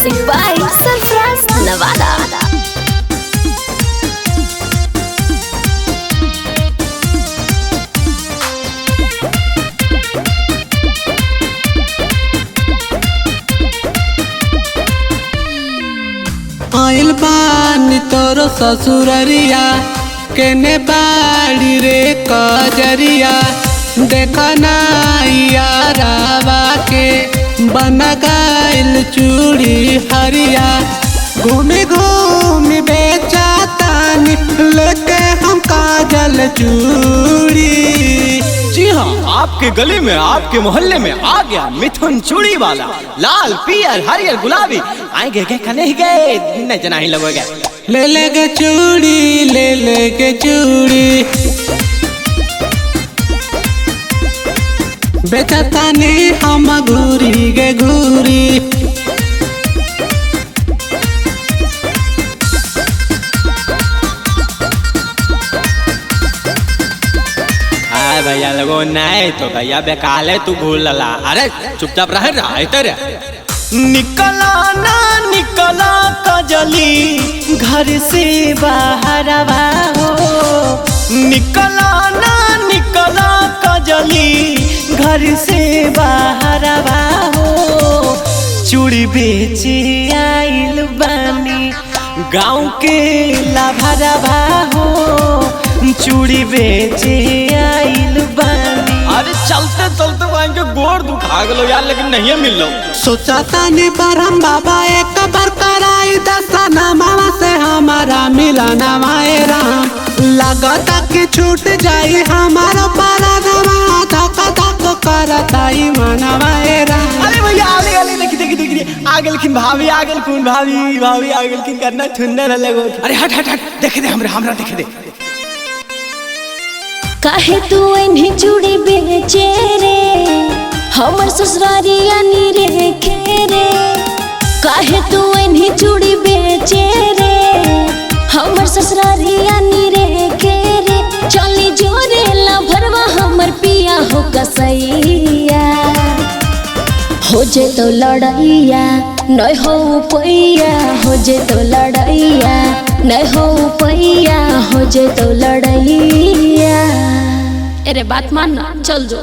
Music by Surfraz Nevada. आइल बानी तोरो ससुररिया केने बाड़ी रे कजरिया देखना यारावा के बन गइल चूड़ी हरिया घूमी घूमी बेचातानी लेके हम काजल चूड़ी। जी हाँ, आपके गली में आपके मोहल्ले में आ गया मिथुन चूड़ी वाला। लाल पियर हरियर गुलाबी आएंगे क्या नहीं गए न जना ही लगोगे। ले लेगे चूड़ी ले लेगे चूड़ी बेचतानी हम घूरी गे घूरी। भैया लगो नहीं तो भैया बेकाले तू भूल लला। अरे चुपचाप रह तेरे निकला ना निकला कजली घर से बाहर हो। निकला ना निकला कजली घर से बाहर हो। चूड़ी बेचे आइल बानी गाँव के लाभरवा हो। चूड़ी बेचे आइल बानी। अरे चलते चलते वहाँ के गोर दुखा गलो यार, लेकिन नहीं मिल लो। सोचता नहीं पर हम बाबा एक बार कराई दसाना मामा से हमारा मिलाना मायरा लगता कि छूट जाई हमारा पारा धक धक करता ही मना मायरा। अरे भैया आगे आगे देखी देखी देखी आगे लेकिन भाभी आगे कौन भाभी भाभी आगे लेकिन करना ठुन्ना न लगो। अरे हट हट हट देखे दे हमरा देखे दे। काहे तू इन्हीं चूड़ी बेचे रे हमर ससुरारिया नी रे खेरे। काहे तू इन्हीं चूड़ी बेचे रे हमर ससुरारिया नी रे खेरे। चली जोरे ला भरवा हमर पिया हो कसैया। हो जे तो लड़ैया नहीं हो पैया। हो जे तो लड़ैया नहीं हो पैया। हो जे तो लड़ैया। अरे बात मान ना चल जो।